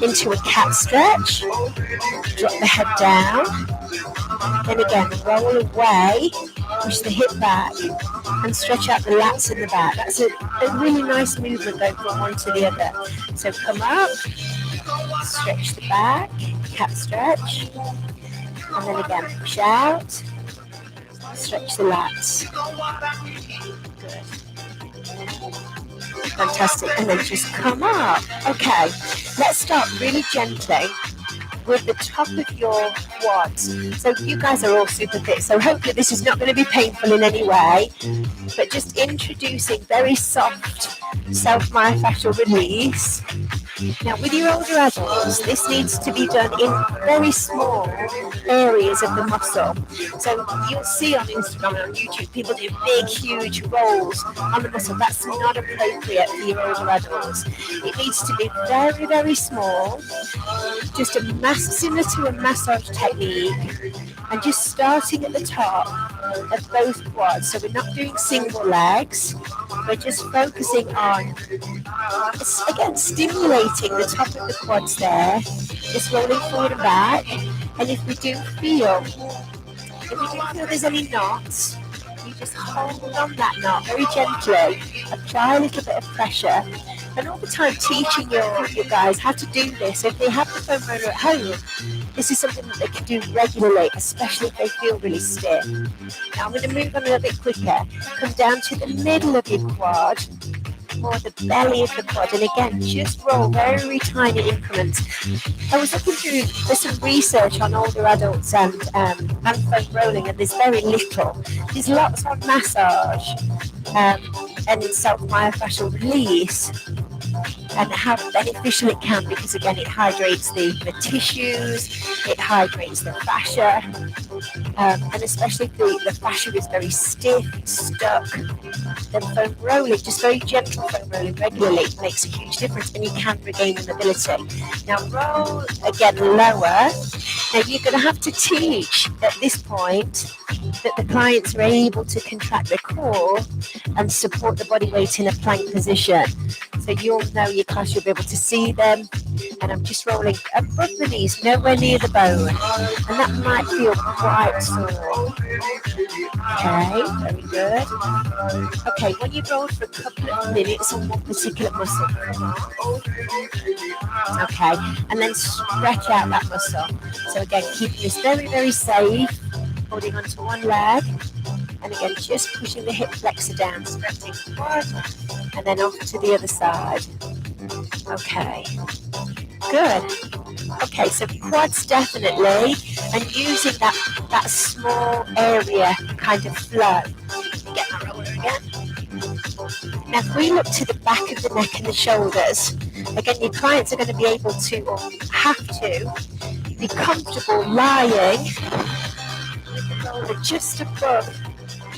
into a cat stretch, drop the head down, then again, roll away, push the hip back, and stretch out the lats in the back. That's a really nice movement going from one to the other. So come up, stretch the back, cat stretch, And then again, push out. Stretch the lats. Good. Fantastic. And then just come up. Okay, let's start really gently with the top of your quads. So you guys are all super fit, so hopefully this is not going to be painful in any way, but just introducing very soft self-myofascial release. Now with your older adults, this needs to be done in very small areas of the muscle. So you'll see on Instagram and on YouTube, people do big, huge rolls on the muscle. That's not appropriate for your older adults. It needs to be very, very small, just similar to a massage technique, and just starting at the top of both quads. So we're not doing single legs, we're just focusing on, again, stimulating the top of the quads there, just rolling forward and back. And if we do feel there's any knots, you just hold on that knot very gently, apply a little bit of pressure, and all the time teaching your guys how to do this. If they have the foam roller at home, this is something that they can do regularly, especially if they feel really stiff. Now I'm going to move on a little bit quicker. Come down to the middle of your quad, or the belly of the quad, and again, just roll very tiny increments. I was looking through, there's some research on older adults and foam rolling, and there's very little. There's lots on massage and self-myofascial release, and how beneficial it can, because again, it hydrates the tissues, it hydrates the fascia, and especially if the fascia is very stiff, stuck, then foam rolling, just very gentle foam rolling regularly, makes a huge difference, and you can regain the mobility. Now roll again lower. Now you're going to have to teach at this point that the clients are able to contract the core and support the body weight in a plank position. So you'll know your class, you'll be able to see them, and I'm just rolling above the knees, nowhere near the bone, and that might feel quite sore. Okay, very good. Okay, when you've rolled for a couple of minutes on one particular muscle, okay, and then stretch out that muscle. So again, keeping this very, very safe, holding onto one leg, and again, just pushing the hip flexor down, stretching forward, and then off to the other side. Okay, good. Okay, so quads definitely, and using that small area kind of flow. Get my roller again. Now, if we look to the back of the neck and the shoulders, again, your clients are going to be able to, or have to, be comfortable lying with the roller just above,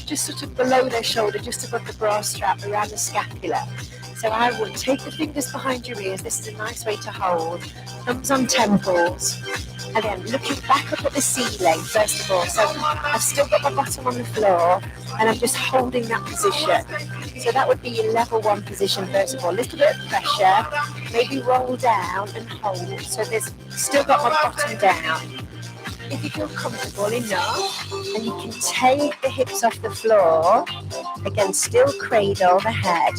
just sort of below their shoulder, just above the bra strap, around the scapula. So I would take the fingers behind your ears. This is a nice way to hold. Thumbs on temples. And then looking back up at the ceiling, first of all. So I've still got my bottom on the floor, and I'm just holding that position. So that would be your level one position, first of all. A little bit of pressure, maybe roll down and hold. So there's still got my bottom down. If you feel comfortable enough, and you can take the hips off the floor, again, still cradle the head,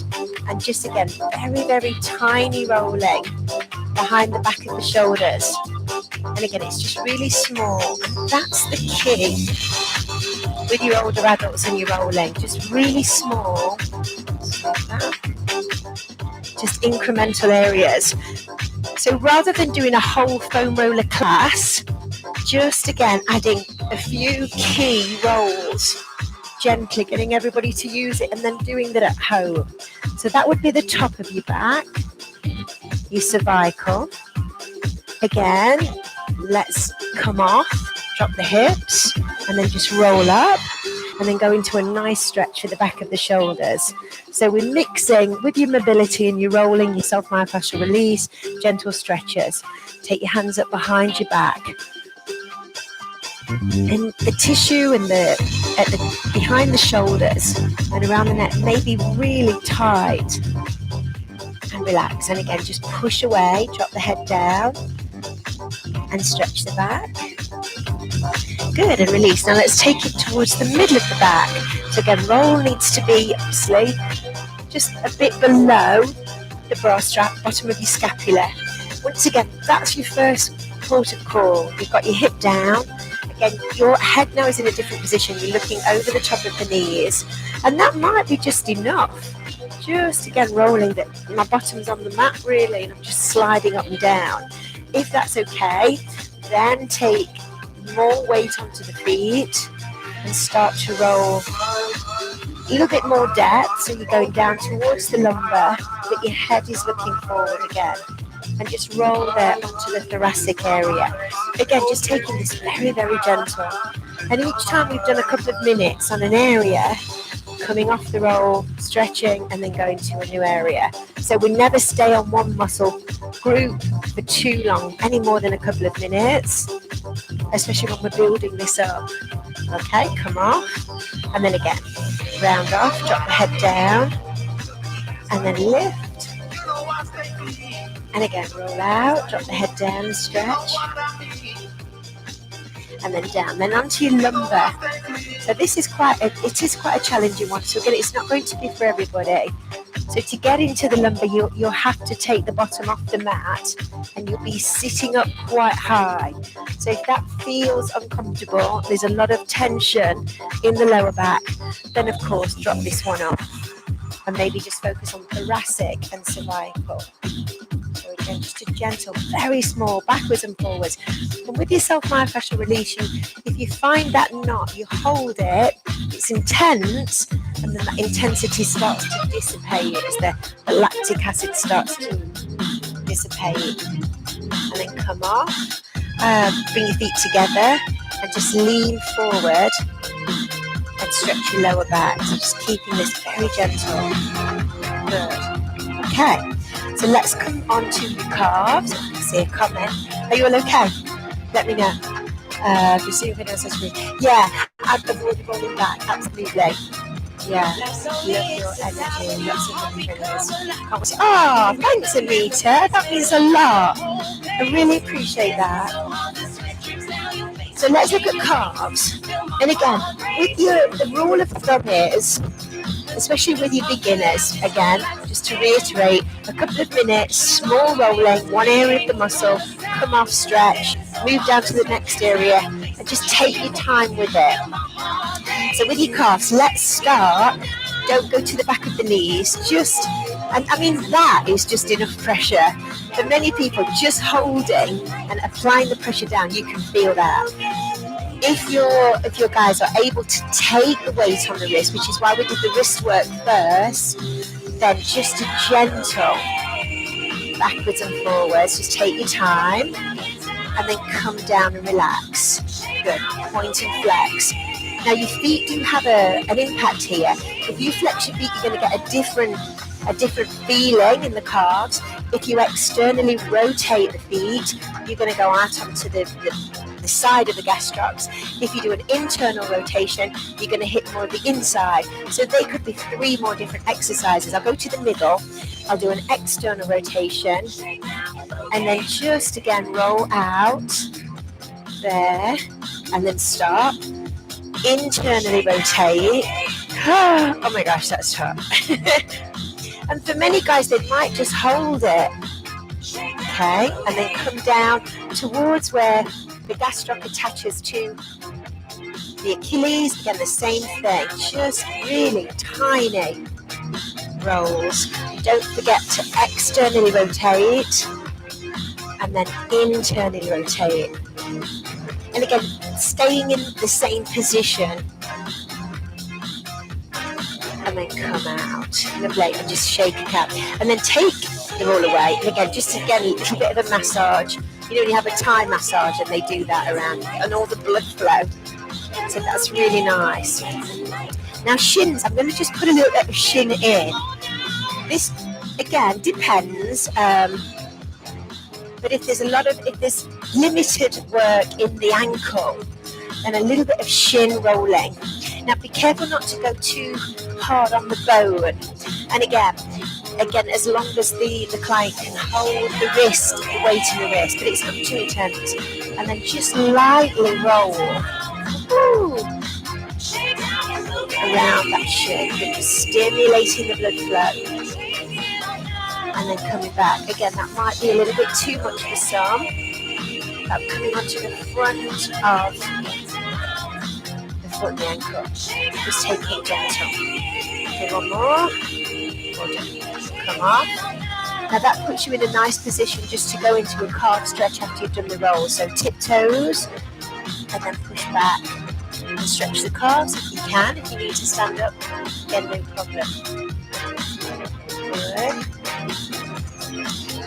and just again, very, very tiny rolling behind the back of the shoulders. And again, it's just really small. And that's the key with your older adults and your rolling. Just really small. Just incremental areas. So rather than doing a whole foam roller class, just again adding a few key rolls, gently getting everybody to use it, and then doing that at home. So that would be the top of your back, your cervical. Again, let's come off, drop the hips, and then just roll up, and then go into a nice stretch at the back of the shoulders. So we're mixing with your mobility and your rolling, your self-myofascial release, gentle stretches. Take your hands up behind your back. And the tissue and the behind the shoulders and around the neck may be really tight, and relax. And again, just push away, drop the head down, and stretch the back. Good, and release. Now let's take it towards the middle of the back. So again, roll needs to be obviously just a bit below the bra strap, bottom of your scapula. Once again, that's your first port of call. You've got your hip down. again, your head now is in a different position. You're looking over the top of the knees, and that might be just enough. Just again rolling that my bottom's on the mat really, and I'm just sliding up and down. If that's okay, then take more weight onto the feet and start to roll a little bit more depth, so you're going down towards the lumbar, but your head is looking forward again. And just roll there onto the thoracic area. Again, just taking this very, very gentle. And each time we've done a couple of minutes on an area, coming off the roll, stretching, and then going to a new area. So we never stay on one muscle group for too long, any more than a couple of minutes, especially when we're building this up. Okay, come off. And then again, round off, drop the head down, and then lift. And again, roll out, drop the head down and stretch. And then down, then onto your lumbar. So this is quite a challenging one. So again, it's not going to be for everybody. So to get into the lumbar, you'll have to take the bottom off the mat, and you'll be sitting up quite high. So if that feels uncomfortable, there's a lot of tension in the lower back, then of course drop this one off. And maybe just focus on thoracic and cervical. So again, just a gentle, very small, backwards and forwards. And with your self-myofascial release, if you find that knot, you hold it, it's intense, and then that intensity starts to dissipate as the lactic acid starts to dissipate. And then come off, bring your feet together, and just lean forward. And stretch your lower back. So just keeping this very gentle. Good. Okay. So let's come on to the calves. I can see a comment. Are you all okay? Let me know. If you see anything else, that's me. Yeah. I'd avoid rolling back. Absolutely. Yeah. Love your energy. Lots of things. Oh, thanks, Anita. That means a lot. I really appreciate that. So let's look at calves. And again, the rule of thumb is, especially with your beginners, again, just to reiterate, a couple of minutes, small rolling, one area of the muscle, come off, stretch, move down to the next area, and just take your time with it. So with your calves, let's start. Don't go to the back of the knees, and I mean, that is just enough pressure. For many people, just holding and applying the pressure down, you can feel that. If your guys are able to take the weight on the wrist, which is why we did the wrist work first, then just a gentle backwards and forwards. Just take your time and then come down and relax. Good. Point and flex. Now your feet do have an impact here. If you flex your feet, you're going to get a different feeling in the calves. If you externally rotate the feet, you're going to go out onto the side of the gastrocs. If you do an internal rotation, you're going to hit more of the inside. So they could be 3 more different exercises. I'll go to the middle. I'll do an external rotation, and then just again roll out there, and then stop. Internally rotate. Oh my gosh, that's tough. And for many guys, they might just hold it. Okay, and then come down towards where the gastroc attaches to the Achilles. Again, the same thing, just really tiny rolls. Don't forget to externally rotate and then internally rotate. And again, staying in the same position. And then come out. Lovely. And just shake it out. And then take the roll away. And again, just again, a little bit of a massage. You know, when you have a Thai massage and they do that around and all the blood flow. So that's really nice. Now shins, I'm going to just put a little bit of shin in. This, again, depends. But if there's limited work in the ankle, then a little bit of shin rolling. Now be careful not to go too hard on the bone. And again, as long as the client can hold the wrist, the weight in the wrist, but it's not too intense. And then just lightly roll. Woo. Around that shin, but just stimulating the blood flow. And then coming back. Again, that might be a little bit too much for some. Coming onto the front of support the ankle. Just take it gentle. Okay, one more. Come on. Now that puts you in a nice position just to go into a calf stretch after you've done the roll. So tiptoes and then push back and stretch the calves if you can. If you need to stand up, again, no problem. Good.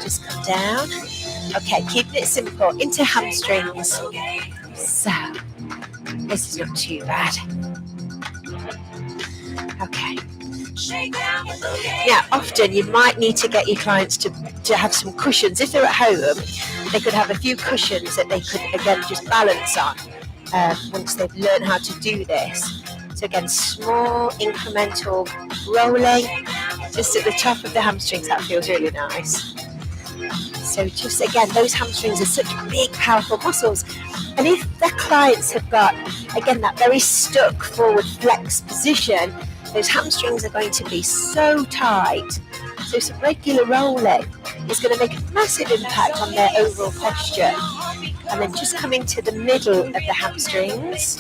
Just come down. Okay, keeping it simple. Into hamstrings. So, this is not too bad. Okay. Now, often you might need to get your clients to have some cushions. If they're at home, they could have a few cushions that they could, again, just balance on once they've learned how to do this. So again, small incremental rolling just at the top of the hamstrings. That feels really nice. So just again, those hamstrings are such big, powerful muscles. And if their clients have got, again, that very stuck forward flex position, those hamstrings are going to be so tight. So some regular rolling is going to make a massive impact on their overall posture. And then just come into the middle of the hamstrings.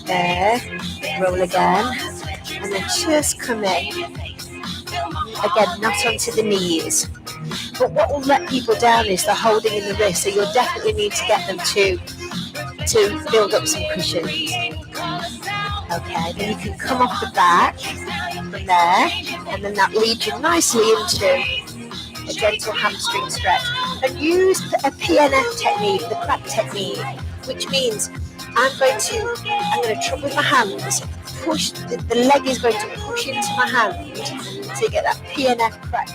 There. Roll again. And then just come in. Again, not onto the knees. But what will let people down is the holding in the wrist. So you'll definitely need to get them to build up some cushions. Okay, then you can come off the back from there, and then that leads you nicely into a gentle hamstring stretch. And use a PNF technique, the crack technique, which means I'm going to trip with my hands, push, the leg is going to push into my hand to get that PNF crack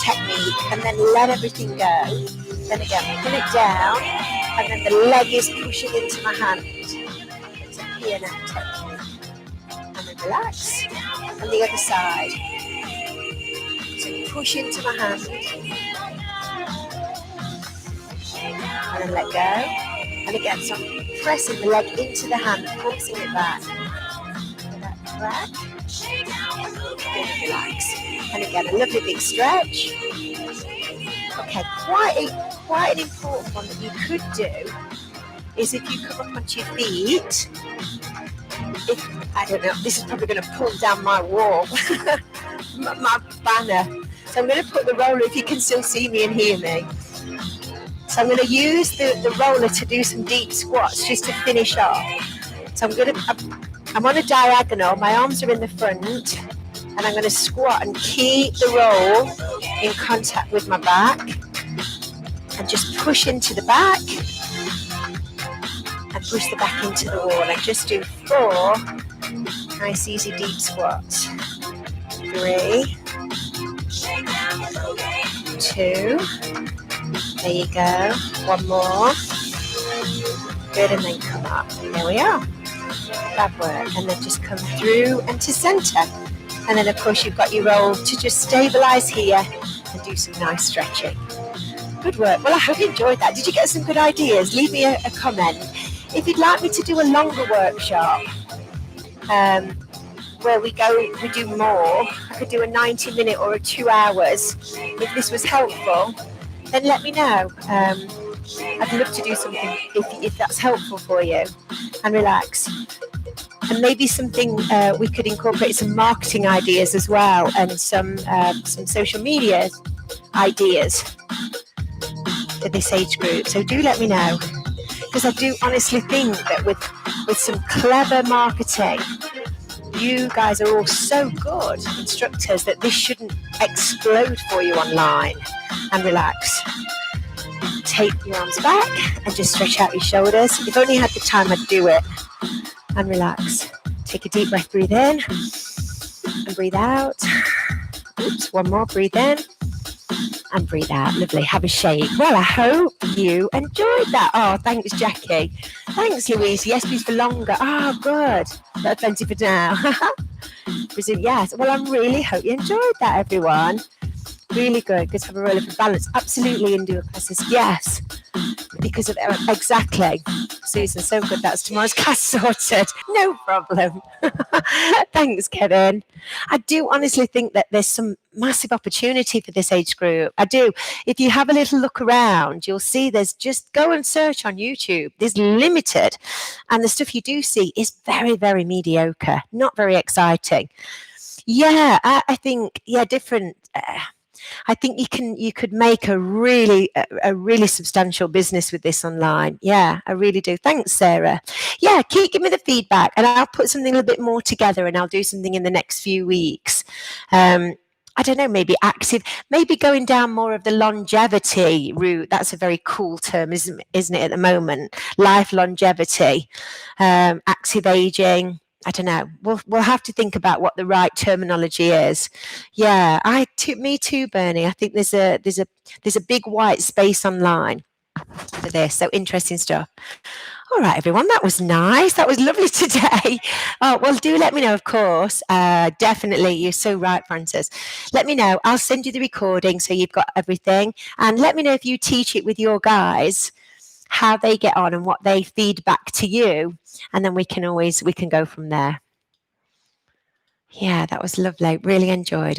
technique, and then let everything go. Then again, pull it down, and then the leg is pushing into my hand. It's a PNF technique. And then relax. And the other side. So push into my hand. And then let go. And again, so I'm pressing the leg into the hand, forcing it back. And that crack. And relax. And again, a lovely big stretch. Okay, quite an important one that you could do is if you come up onto your feet. I don't know, this is probably going to pull down my wall, my banner. So I'm going to put the roller, if you can still see me and hear me. So I'm going to use the roller to do some deep squats just to finish off. So I'm on a diagonal, my arms are in the front, and I'm going to squat and keep the roll in contact with my back, and just push into the back, and push the back into the wall, and just do 4 nice easy deep squats. 3, 2, there you go, 1 more, good, and then come up, there we are, that work, and then just come through and to center, and then of course you've got your roll to just stabilize here and do some nice stretching. Good work. Well, I hope you enjoyed that. Did you get some good ideas? Leave me a comment. If you'd like me to do a longer workshop where we do more, I could do a 90-minute or a 2 hours. If this was helpful, then let me know. I'd love to do something if that's helpful for you. And relax. And maybe something we could incorporate some marketing ideas as well, and some social media ideas for this age group. So do let me know, because I do honestly think that with some clever marketing, you guys are all so good instructors that this shouldn't explode for you online. And relax. Take your arms back and just stretch out your shoulders. If only I had the time, I'd do it. And relax. Take a deep breath, breathe in and breathe out. Oops, 1 more, breathe in and breathe out. Lovely, have a shake. Well, I hope you enjoyed that. Oh, thanks, Jackie. Thanks, Louise. Yes, please, for longer. Oh, good. That's plenty for now. Brazil, yes. Well, I really hope you enjoyed that, everyone. Really good. Good to have a relative balance. Absolutely, in dual classes. Yes. because of exactly. Susan, so good. That's tomorrow's class sorted. No problem. Thanks, Kevin. I do honestly think that there's some massive opportunity for this age group. I do. If you have a little look around, you'll see there's just go and search on YouTube. There's limited. And the stuff you do see is very, very mediocre, not very exciting. Yeah, I think, yeah, different. I think you could make a really substantial business with this online. Yeah, I really do. Thanks, Sarah. Yeah, give me the feedback, and I'll put something a little bit more together, and I'll do something in the next few weeks. I don't know, maybe active, maybe going down more of the longevity route. That's a very cool term, isn't it, at the moment? Life longevity, active aging. I don't know. We'll have to think about what the right terminology is. Yeah, me too, Bernie. I think there's a big white space online for this. So interesting stuff. All right, everyone, that was nice. That was lovely today. Oh, well, do let me know, of course. Definitely, you're so right, Francis. Let me know. I'll send you the recording so you've got everything. And let me know if you teach it with your guys, how they get on and what they feed back to you. And then we can go from there. Yeah, that was lovely. Really enjoyed it.